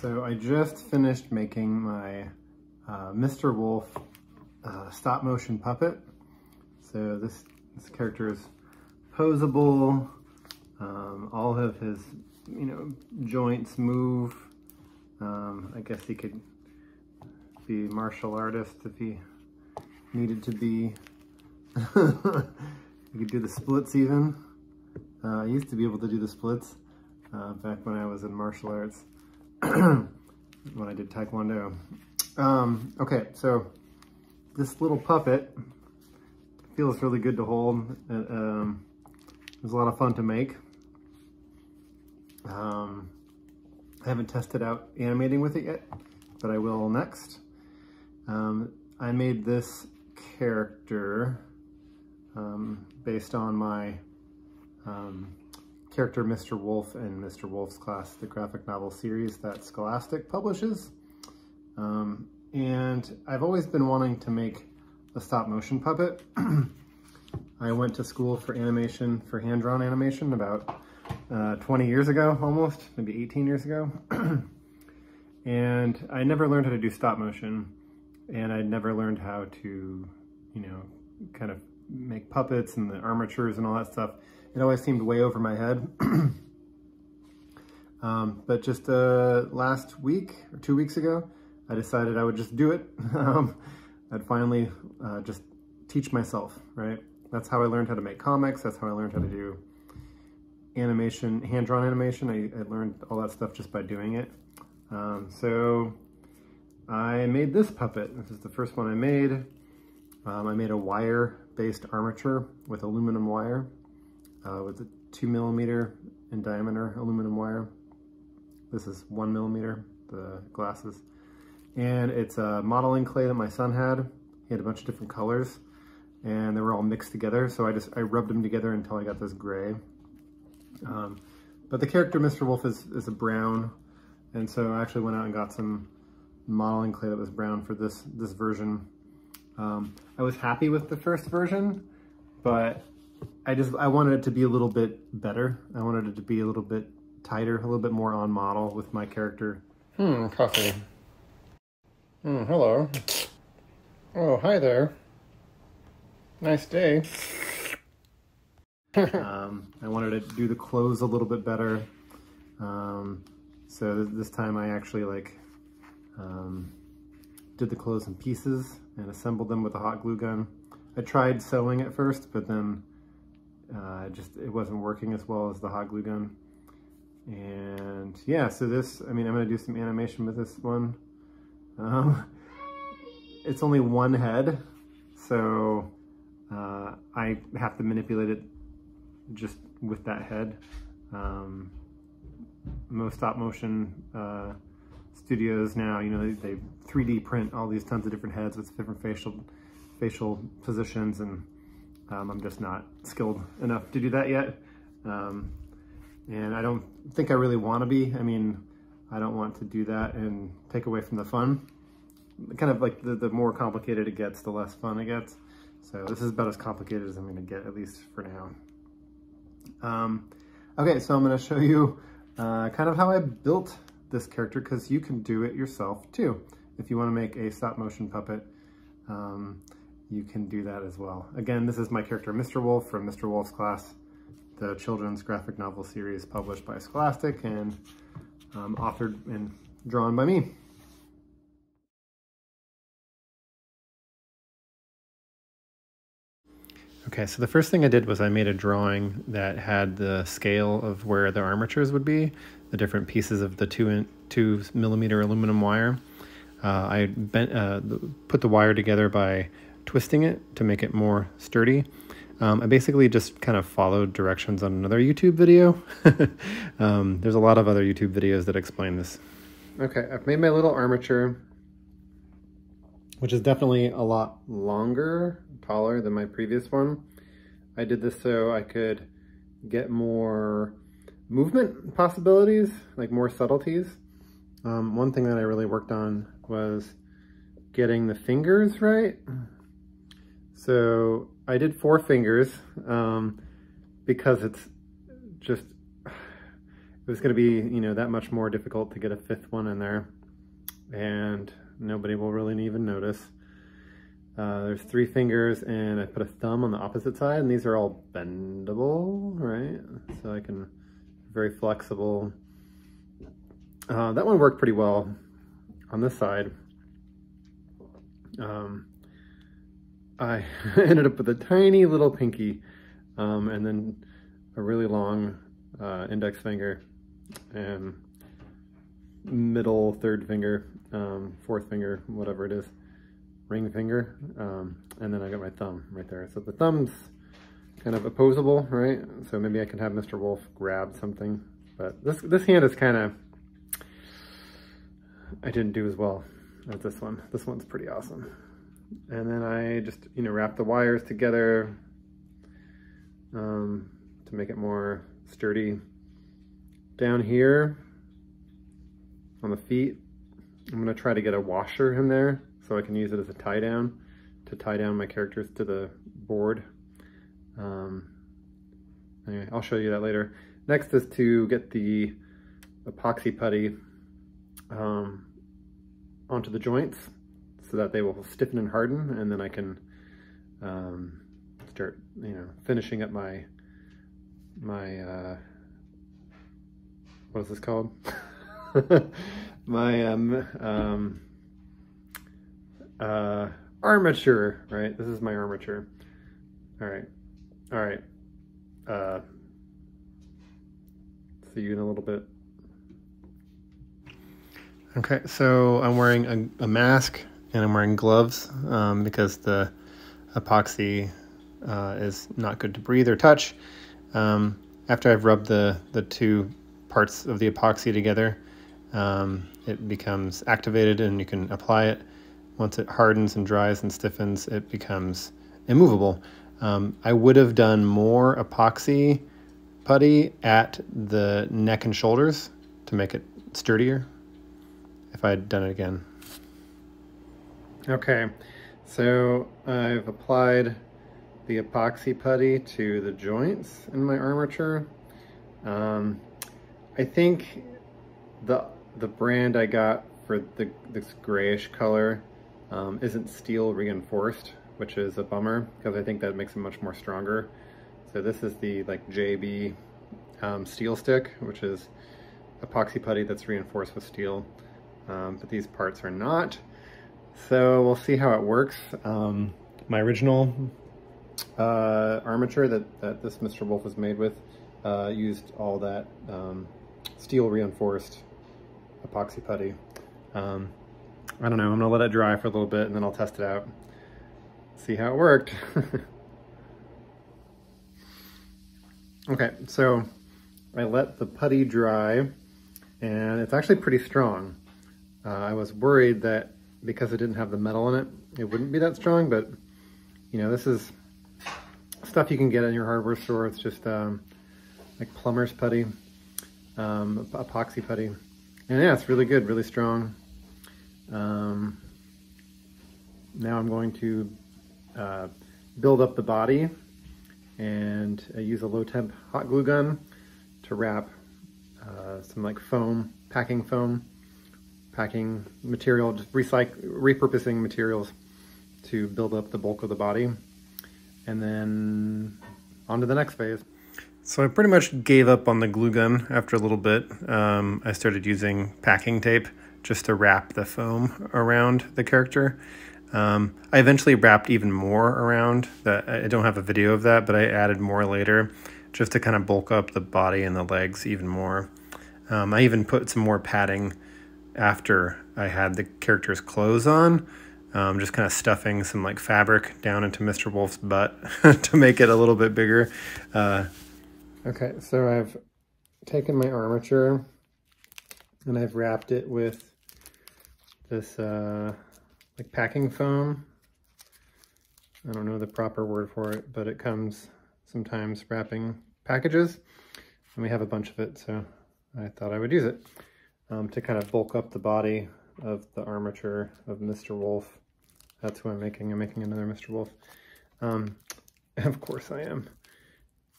So I just finished making my Mr. Wolf stop motion puppet. So this character is posable. All of his, joints move. I guess he could be a martial artist if he needed to be. He could do the splits even. I used to be able to do the splits back when I was in martial arts, when I did Taekwondo. Okay, so this little puppet feels really good to hold. It was a lot of fun to make. I haven't tested out animating with it yet, but I will next. I made this character based on my character Mr. Wolf in Mr. Wolf's Class, the graphic novel series that Scholastic publishes. And I've always been wanting to make a stop motion puppet. I went to school for animation, for hand-drawn animation about 20 years ago, almost, maybe 18 years ago. And I never learned how to do stop motion, and I never learned how to, kind of make puppets and the armatures and all that stuff. It always seemed way over my head. But just last week or 2 weeks ago, I decided I would just do it. I'd finally just teach myself, right? That's how I learned how to make comics. That's how I learned how to do animation, hand-drawn animation. I learned all that stuff just by doing it. So I made this puppet. This is the first one I made. I made a wire-based armature with aluminum wire, with a 2mm in diameter aluminum wire. This is 1mm, the glasses. And it's a modeling clay that my son had. He had a bunch of different colors, and they were all mixed together. So I rubbed them together until I got this gray. But the character Mr. Wolf is a brown, and so I actually went out and got some modeling clay that was brown for this version. I was happy with the first version, but I wanted it to be a little bit better. I wanted it to be a little bit tighter, a little bit more on model with my character. Coffee. Hello. Oh, hi there. Nice day. I wanted to do the clothes a little bit better. So this time I actually did the clothes in pieces and assembled them with a hot glue gun. I tried sewing at first, but then it wasn't working as well as the hot glue gun. And yeah, so I'm gonna do some animation with this one. It's only one head, so I have to manipulate it just with that head. Most stop motion studios now, they 3D print all these tons of different heads with different facial positions, and I'm just not skilled enough to do that yet. And I don't think I really want to be. I don't want to do that and take away from the fun. Kind of like the more complicated it gets, the less fun it gets. So this is about as complicated as I'm going to get, at least for now. Okay, so I'm going to show you kind of how I built this character, because you can do it yourself too. If you want to make a stop motion puppet, you can do that as well. Again, this is my character Mr. Wolf from Mr. Wolf's Class, the children's graphic novel series published by Scholastic and authored and drawn by me. Okay, so the first thing I did was I made a drawing that had the scale of where the armatures would be, the different pieces of the 2mm aluminum wire. I put the wire together by twisting it to make it more sturdy. I basically just kind of followed directions on another YouTube video. There's a lot of other YouTube videos that explain this. Okay, I've made my little armature, which is definitely a lot longer, taller than my previous one. I did this so I could get more movement possibilities, like more subtleties. One thing that I really worked on was getting the fingers right. So I did 4 fingers because it's just, it was going to be, you know, that much more difficult to get a fifth one in there, and nobody will really even notice. There's 3 fingers, and I put a thumb on the opposite side, and these are all bendable, right? So I can, very flexible. That one worked pretty well on this side. I ended up with a tiny little pinky, and then a really long index finger, and middle 3rd finger, 4th finger, whatever it is, ring finger, and then I got my thumb right there. So the thumb's kind of opposable, right? So maybe I can have Mr. Wolf grab something, but this hand is kind of, I didn't do as well as this one. This one's pretty awesome. And then I just, you know, wrap the wires together to make it more sturdy. Down here on the feet, I'm gonna try to get a washer in there so I can use it as a tie down to tie down my characters to the board. Anyway, I'll show you that later. Next is to get the epoxy putty onto the joints so that they will stiffen and harden, and then I can start, you know, finishing up my what is this called? My armature, right? This is my armature. All right. See you in a little bit. Okay, so I'm wearing a mask and I'm wearing gloves because the epoxy is not good to breathe or touch. After I've rubbed the 2 parts of the epoxy together, it becomes activated and you can apply it. Once it hardens and dries and stiffens, it becomes immovable. I would have done more epoxy putty at the neck and shoulders to make it sturdier if I had done it again. Okay, so I've applied the epoxy putty to the joints in my armature. I think the brand I got for this grayish color isn't steel reinforced, which is a bummer because I think that makes it much more stronger. So this is the like JB steel stick, which is epoxy putty that's reinforced with steel, but these parts are not. So we'll see how it works. My original armature that this Mr. Wolf was made with used all that steel reinforced epoxy putty. I don't know, I'm gonna let it dry for a little bit and then I'll test it out, see how it worked. Okay, so I let the putty dry and it's actually pretty strong. I was worried that because it didn't have the metal in it, it wouldn't be that strong, but you know, this is stuff you can get in your hardware store. It's just like plumber's putty, epoxy putty. And yeah, it's really good, really strong. Now I'm going to build up the body and use a low temp hot glue gun to wrap some like foam, packing material, just repurposing materials to build up the bulk of the body. And then on to the next phase. So I pretty much gave up on the glue gun after a little bit. I started using packing tape just to wrap the foam around the character. I eventually wrapped even more around that. I don't have a video of that, but I added more later just to kind of bulk up the body and the legs even more. I even put some more padding after I had the character's clothes on, just kind of stuffing some like fabric down into Mr. Wolf's butt to make it a little bit bigger. Okay, so I've taken my armature and I've wrapped it with this like packing foam. I don't know the proper word for it, but it comes sometimes wrapping packages, and we have a bunch of it, so I thought I would use it to kind of bulk up the body of the armature of Mr. Wolf. That's who I'm making. I'm making another Mr. Wolf. Of course I am.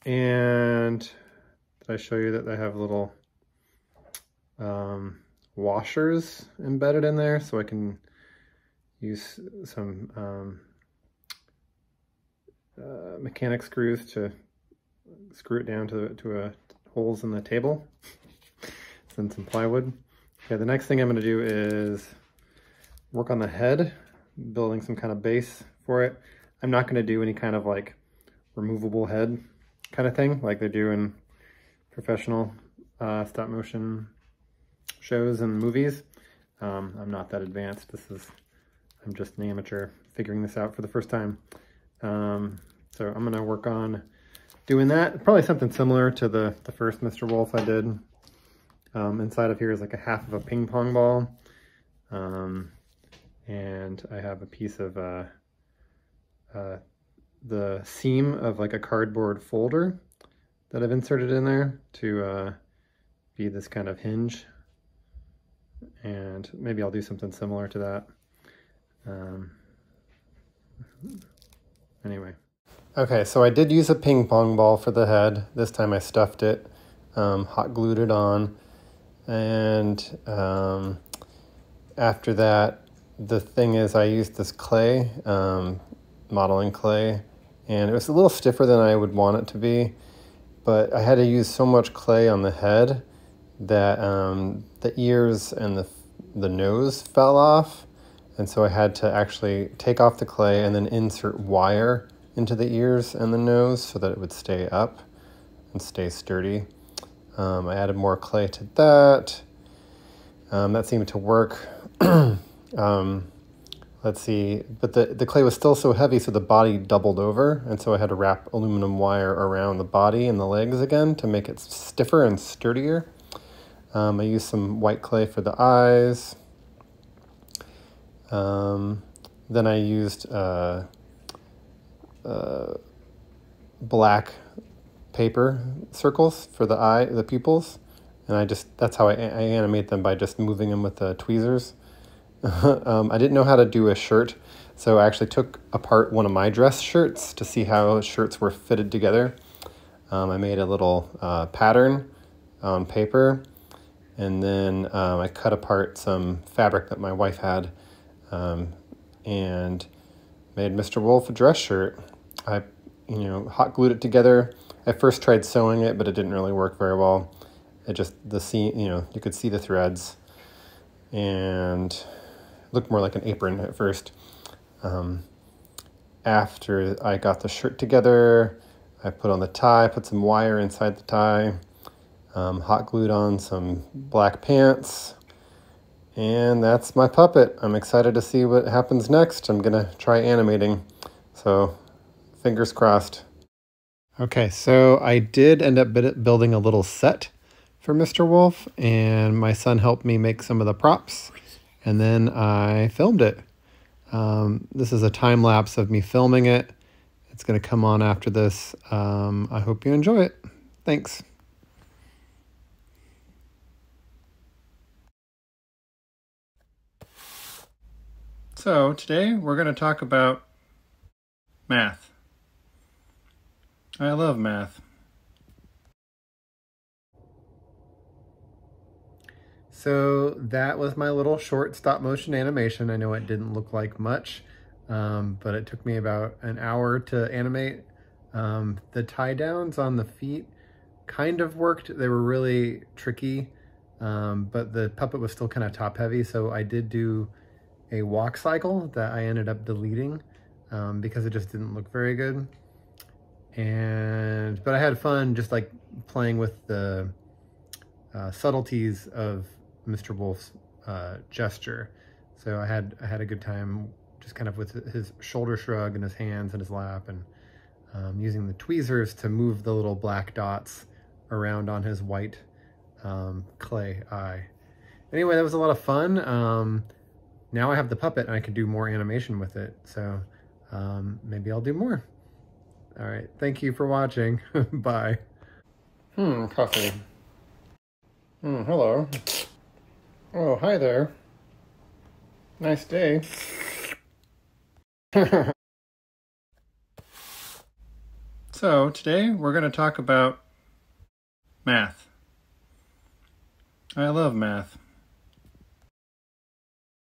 And did I show you that I have little washers embedded in there, so I can use some mechanic screws to screw it down to holes in the table, and some plywood. Okay, the next thing I'm going to do is work on the head, building some kind of base for it. I'm not going to do any kind of like removable head kind of thing like they do in professional stop motion shows and movies. I'm not that advanced. I'm just an amateur figuring this out for the first time. So I'm going to work on doing that. Probably something similar to the first Mr. Wolf I did. Inside of here is like a half of a ping pong ball. And I have a piece of the seam of like a cardboard folder that I've inserted in there to be this kind of hinge. And maybe I'll do something similar to that. Anyway. Okay, so I did use a ping pong ball for the head. This time I stuffed it, hot glued it on. And after that, the thing is I used this clay, modeling clay, and it was a little stiffer than I would want it to be, but I had to use so much clay on the head that the ears and the nose fell off, and so I had to actually take off the clay and then insert wire into the ears and the nose so that it would stay up and stay sturdy. I added more clay to that. That seemed to work. Let's see, but the clay was still so heavy, so the body doubled over, and so I had to wrap aluminum wire around the body and the legs again to make it stiffer and sturdier. I used some white clay for the eyes. Then I used black paper circles for the pupils, and that's how I animate them, by just moving them with the tweezers. I didn't know how to do a shirt, so I actually took apart one of my dress shirts to see how shirts were fitted together. I made a little pattern on paper, and then I cut apart some fabric that my wife had, and made Mr. Wolf a dress shirt. I hot glued it together. I first tried sewing it, but it didn't really work very well. It just, the seam, you could see the threads, and it looked more like an apron at first. After I got the shirt together, I put on the tie, put some wire inside the tie, hot glued on some black pants, and that's my puppet. I'm excited to see what happens next. I'm gonna try animating, so fingers crossed. Okay, so I did end up building a little set for Mr. Wolf, and my son helped me make some of the props, and then I filmed it. This is a time lapse of me filming it. It's going to come on after this. I hope you enjoy it. Thanks. So today we're going to talk about math. I love math. So that was my little short stop motion animation. I know it didn't look like much, but it took me about an hour to animate. The tie downs on the feet kind of worked. They were really tricky, but the puppet was still kind of top heavy. So I did do a walk cycle that I ended up deleting because it just didn't look very good. But I had fun just like playing with the subtleties of Mr. Wolf's gesture. So I had a good time just kind of with his shoulder shrug and his hands in his lap, and using the tweezers to move the little black dots around on his white clay eye. Anyway, that was a lot of fun. Now I have the puppet and I can do more animation with it. So maybe I'll do more. All right, thank you for watching. Bye. Coffee. Hello. Oh, hi there. Nice day. So today we're going to talk about math. I love math.